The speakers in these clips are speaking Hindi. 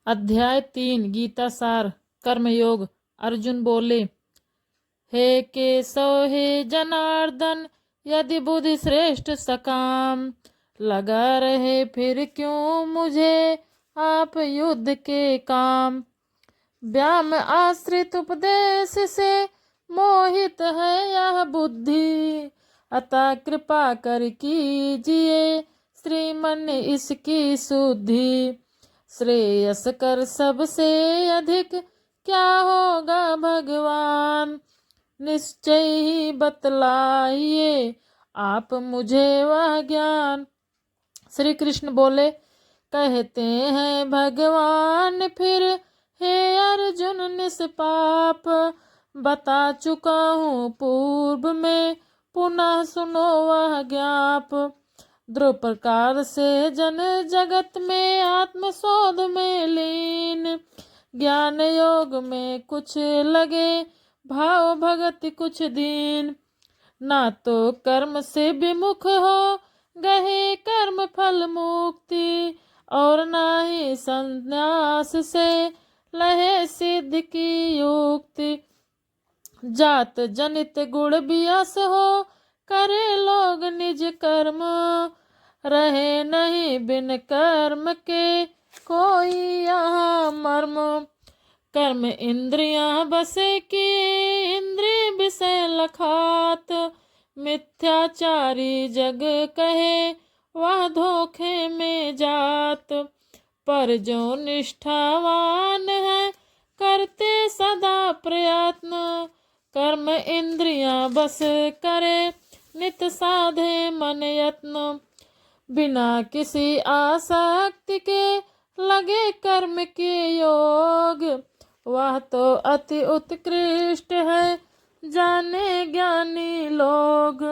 अध्याय 3 गीता सार कर्मयोग। अर्जुन बोले, हे केशव हे जनार्दन, यदि बुद्धि श्रेष्ठ सकाम, लगा रहे फिर क्यों मुझे आप युद्ध के काम। व्याम आश्रित उपदेश से मोहित है यह बुद्धि, अतः कृपा कर कीजिए श्रीमन इसकी शुद्धि। श्रेयस कर सबसे अधिक क्या होगा भगवान, निश्चय ही बतलाइए आप मुझे वह ज्ञान। श्री कृष्ण बोले, कहते हैं भगवान फिर, हे अर्जुन निष्पाप, बता चुका हूँ पूर्व में, पुनः सुनो वह ज्ञाप। ध्रुव प्रकार से जन जगत में आत्मशोध में लीन, ज्ञान योग में कुछ लगे भाव भगति कुछ दीन। ना तो कर्म से विमुख हो गहे कर्म फल मुक्ति, और ना ही संन्यास से लहे सिद्ध की युक्ति। जात जनित गुण बियस हो करे लोग निज कर्म, रहे नहीं बिन कर्म के कोई यहाँ मर्म। कर्म इंद्रियां बसे किए इंद्रिय विषय लखात, मिथ्याचारी जग कहे वह धोखे में जात। पर जो निष्ठावान है करते सदा प्रयत्न, कर्म इंद्रियां बस करे नित साधे मन यत्न। बिना किसी आसक्ति के लगे कर्म के योग, वह तो अति उत्कृष्ट है जाने ज्ञानी लोग।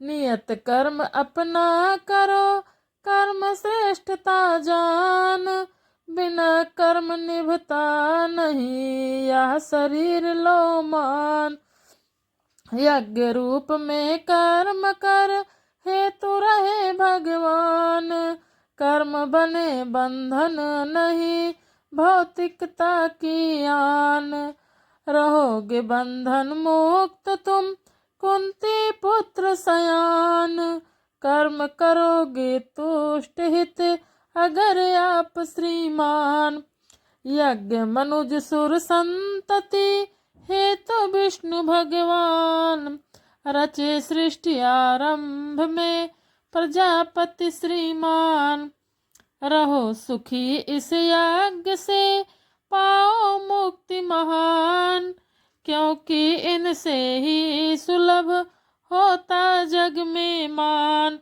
नियत कर्म अपना करो कर्म श्रेष्ठता जान, बिना कर्म निभता नहीं यह शरीर लो मान। यज्ञ रूप में कर्म कर हेतु रहे भगवान, कर्म बने बंधन नहीं भौतिकता की आन। रहोगे बंधन मुक्त तुम कुंती पुत्र सयान, कर्म करोगे तुष्ट हित अगर आप श्रीमान। यज्ञ मनुज सुर संतति हे तो विष्णु भगवान, रचे सृष्टि आरंभ में प्रजापति श्रीमान। रहो सुखी इस यज्ञ से पाओ मुक्ति महान, क्योंकि इनसे ही सुलभ होता जग में मान।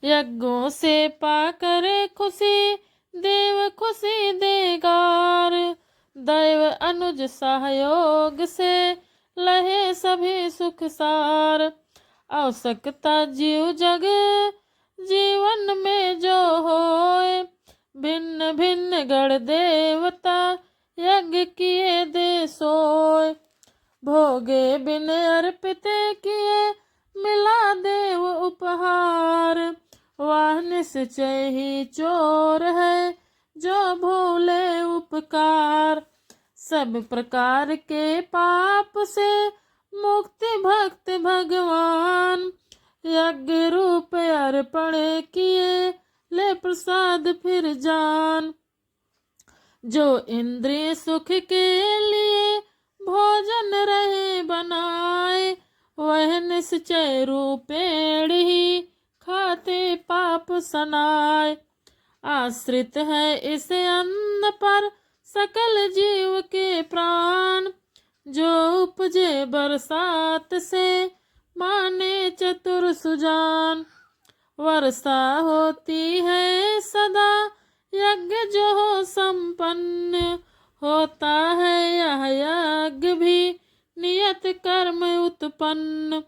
यज्ञों से पाकर खुशी देव खुशी देगार, दैव अनुज सहयोग से लहे सभी सुख सार। आवश्यकता जीव जग जीवन में जो होए, भिन्न भिन्न गण देवता यज्ञ किए दे सोए। भोगे बिन अर्पित किए मिला देव उपहार, वह निश्चय ही चोर है जो भूले उपकार। सब प्रकार के पाप से मुक्ति भक्त भगवान, यज्ञ रूप अर्पण किए ले प्रसाद फिर जान। जो इंद्रिय सुख के लिए भोजन रहे बनाए, वह निश्चय रूपेण ही खाते पाप सनाए। आश्रित है इस अन्न पर सकल जीव के प्राण, जो उपजे बरसात से माने चतुर सुजान। वर्षा होती है सदा यज्ञ जो हो संपन्न, होता है यह यज्ञ भी नियत कर्म उत्पन्न।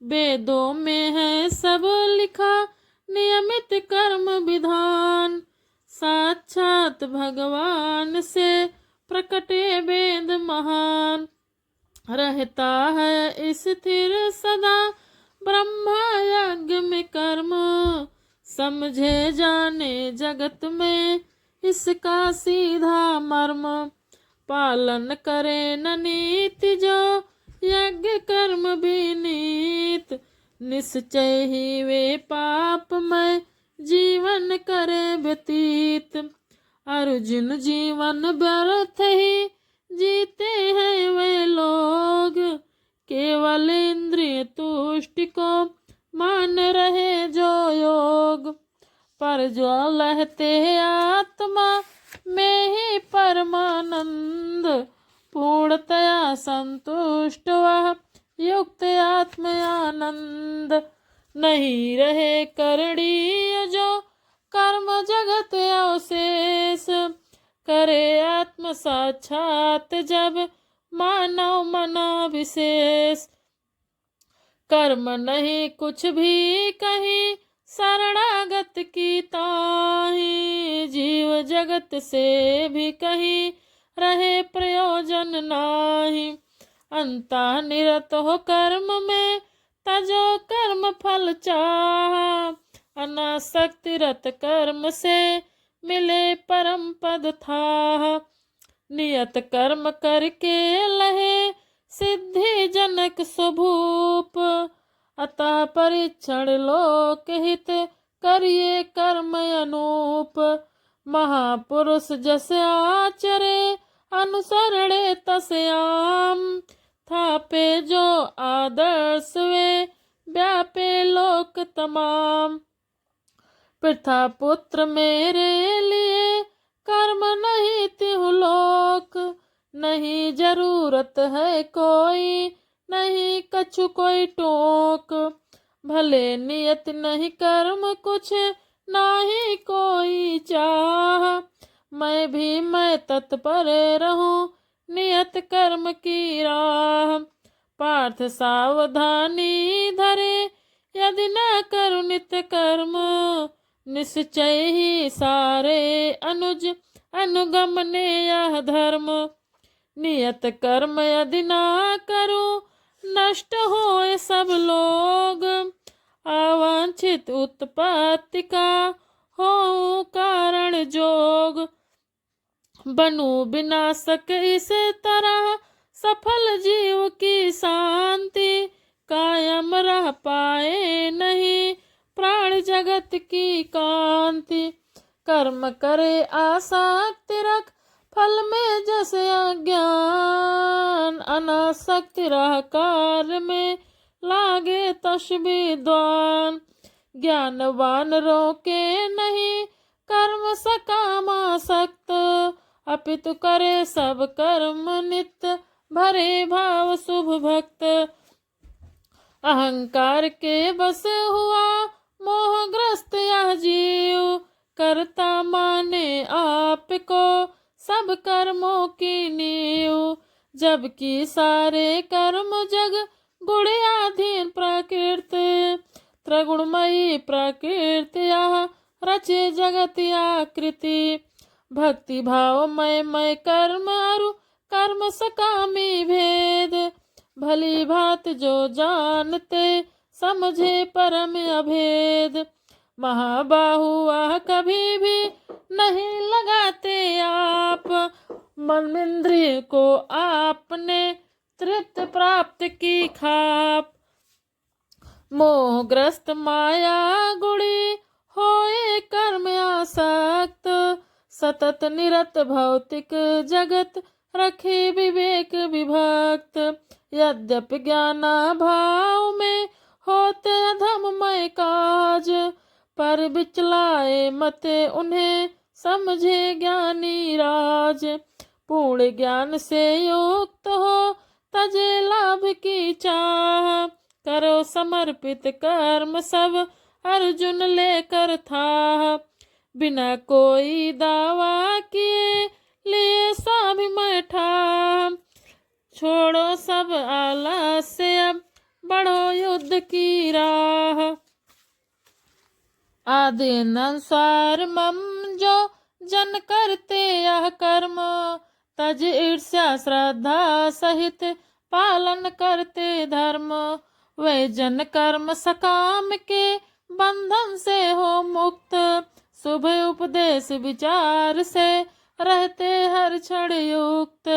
वेदों में है सब लिखा नियमित कर्म विधान, साक्षात भगवान से प्रकटे वेद महान। रहता है स्थिर सदा ब्रह्मा यज्ञ में कर्म, समझे जाने जगत में इसका सीधा मर्म। पालन करे न नीति जो यज्ञ कर्म विनीत, निश्चय ही वे पापमय जीवन करे व्यतीत। अर्जुन जीवन व्यर्थ ही जीते हैं वे लोग, केवल इंद्रिय तुष्टि को मान रहे जो योग। पर जो लहते आत्मा में ही परमानंद, पूर्णतया संतुष्ट वह युक्त आत्म आनंद। नहीं रहे करणीय जो कर्म जगत अवशेष, करे आत्म साक्षात जब मानव मनो विशेष। कर्म नहीं कुछ भी कहीं शरणागत की ताही, जीव जगत से भी कहीं रहे प्रयोजन नाही। अंता निरत हो कर्म में तजो कर्म फल चाहा, अनासक्ति रत कर्म से मिले परम पद था। नियत कर्म करके लहे सिद्धि जनक स्वभूप, अतः परीक्षण लोक हित करिए कर्म अनूप। महापुरुष जस आचरे अनुसरणे तस्याम, थापे जो आदर्श वे व्यापे लोक तमाम। पृथा पुत्र मेरे लिए कर्म नहीं तिहु लोक, नहीं जरूरत है कोई नहीं कछु कोई टोक। भले नियत नहीं कर्म कुछ नाही कोई चाह, मैं तत्पर रहूं नियत कर्म की राह। पार्थ सावधानी धरे यदि न करू नित कर्म, निश्चय ही सारे अनुज अनुगमने यह धर्म। नियत कर्म यदि ना करूं नष्ट होए सब लोग, अवांछित उत्पत्ति का हो कारण जोग। बनू विनाशक इस तरह सफल जीव की शांति, कायम रह पाए नहीं प्राण जगत की कांति। कर्म करे आसक्ति रख फल में जैसे अज्ञान, अनासक्ति रह कार्य में लागे तश विद्वान। ज्ञानवान रोके नहीं कर्म सकामासक्त, अपितु करे सब कर्म नित्य भरे भाव शुभ भक्त। अहंकार के बस हुआ मोहग्रस्त यह जीव, करता माने आप को सब कर्मों की नींव। जबकि सारे कर्म जग गुणाधीन प्रकृति, त्रिगुणमयी प्रकृति यह रचे जगत आकृति। भक्ति भाव मय कर्म अरु कर्म सकामी भेद, भली भात जो जानते समझे परम अभेद। महाबाहु वह कभी भी नहीं लगाते आप, मन इंद्रिय को आपने तृप्त प्राप्त की खाप। मोहग्रस्त माया गुणी होए कर्म आसक्त, सतत निरत भौतिक जगत रखे विवेक विभक्त। यद्यपि ज्ञाना भाव में होते अधममय काज, पर बिचलाए मते उन्हें समझे ज्ञानी राज। पूर्ण ज्ञान से युक्त हो तजे लाभ की चाह, करो समर्पित कर्म सब अर्जुन लेकर था। बिना कोई दावा किए लिए स्वाभिमान ठाम, छोड़ो सब आलस्य अब बढ़ो युद्ध की राह। आदिननुसार मम जो जन करते यह कर्म, तज ईर्ष्या श्रद्धा सहित पालन करते धर्म। वे जन कर्म सकाम के बंधन से हो मुक्त, शुभ उपदेश विचार से रहते हर क्षण युक्त।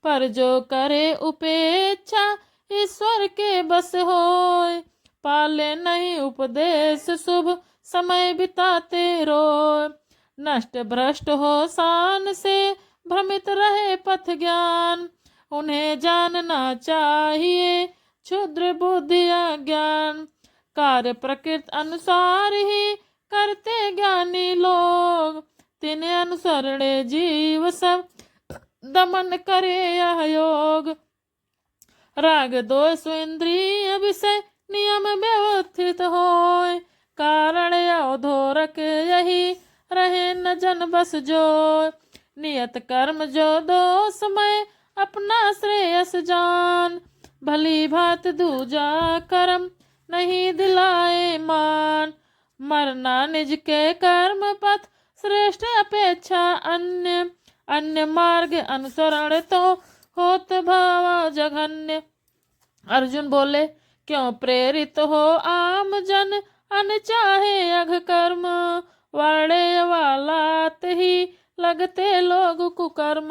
पर जो करे उपेक्षा ईश्वर के बस होय। पाले नहीं उपदेश शुभ समय बिताते रोय। नष्ट भ्रष्ट हो शान से भ्रमित रहे पथ ज्ञान। उन्हें जानना चाहिए क्षुद्र बुद्धि अज्ञान। कार्य प्रकृति अनुसार ही करते ज्ञानी लोग। तिन्हें अनुसरणे जीव सब दमन करे यह योग। राग दोष इंद्रिय विषय नियम व्यवस्थित होय। कारण अवधोरक यही रहे न जन बस जो। नियत कर्म जो दोषमय अपना श्रेयस जान। भली भात दूजा कर्म नहीं दिलाए मान। मरना निज के कर्म पथ श्रेष्ठ अपेक्षा अन्य। अन्य मार्ग अनुसरण तो होत भाव जघन्य। अर्जुन बोले क्यों प्रेरित हो आम जन अनचाहे अघ कर्म। वर्णे वालात ही लगते लोग कुकर्म।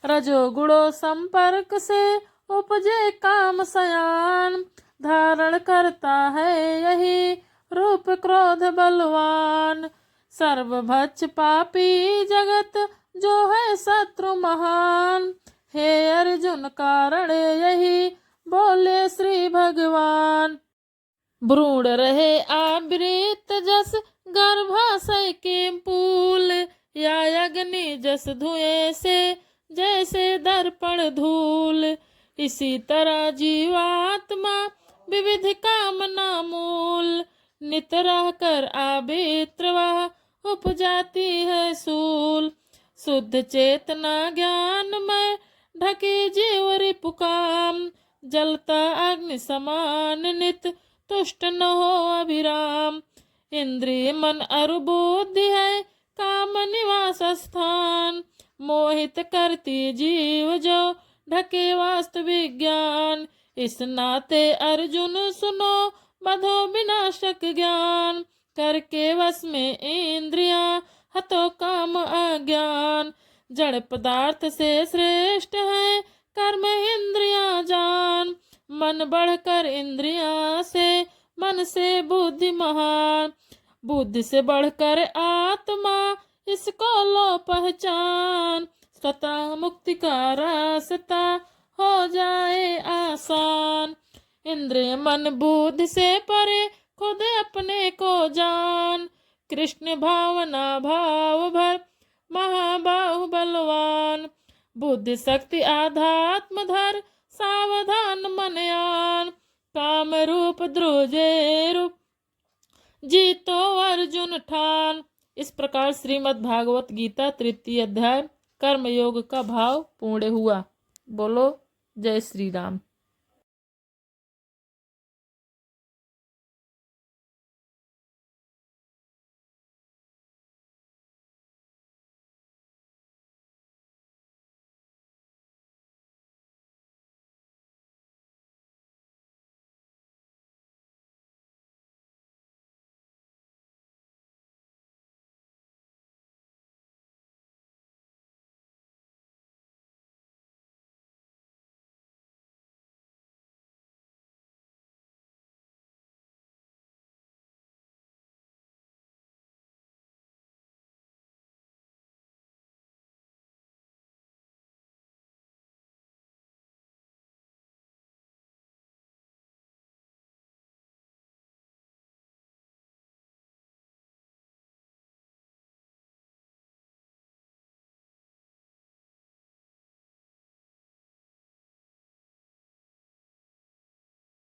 रजोगुणो संपर्क से उपजे काम सयान। धारण करता है यही रूप क्रोध बलवान। सर्वभक्ष पापी जगत जो है शत्रु महान। हे अर्जुन कारण यही बोले श्री भगवान। भ्रूण रहे आवृत जस गर्भाशय के पूल। या अग्नि जस धुएं से जैसे दर्पण धूल। इसी तरह जीवात्मा विविध कामना मूल। नित रह कर आवित्र वह उपजाती है सूल। शुद्ध चेतना ज्ञान में ढके जीव रिपुकाम। जलता अग्नि समान नित तुष्ट न हो अभिराम। इंद्रिय मन अरु बुद्धि है काम निवास स्थान। मोहित करती जीव जो ढके वास्तविक ज्ञान। इस नाते अर्जुन सुनो बधो विनाशक ज्ञान। करके वश में इंद्रियां हतो काम अज्ञान। जड़ पदार्थ से श्रेष्ठ है कर्म इंद्रियां जान। मन बढ़कर इंद्रियां से मन से बुद्धि महान। बुद्धि से बढ़कर आत्मा इसको लो पहचान। स्वतः मुक्ति का रास्ता हो जाए आसान। इंद्रिय मन बुद्धि से परे खुद अपने को जान। कृष्ण भावना भाव भर महाबाहु बलवान। बुद्धि शक्ति आध्यात्म धर सावधान मन आन। काम रूप द्रोजे रूप जीतो अर्जुन ठान। इस प्रकार श्रीमद् भागवत गीता तृतीय अध्याय कर्म योग का भाव पूर्ण हुआ। बोलो जय श्री राम।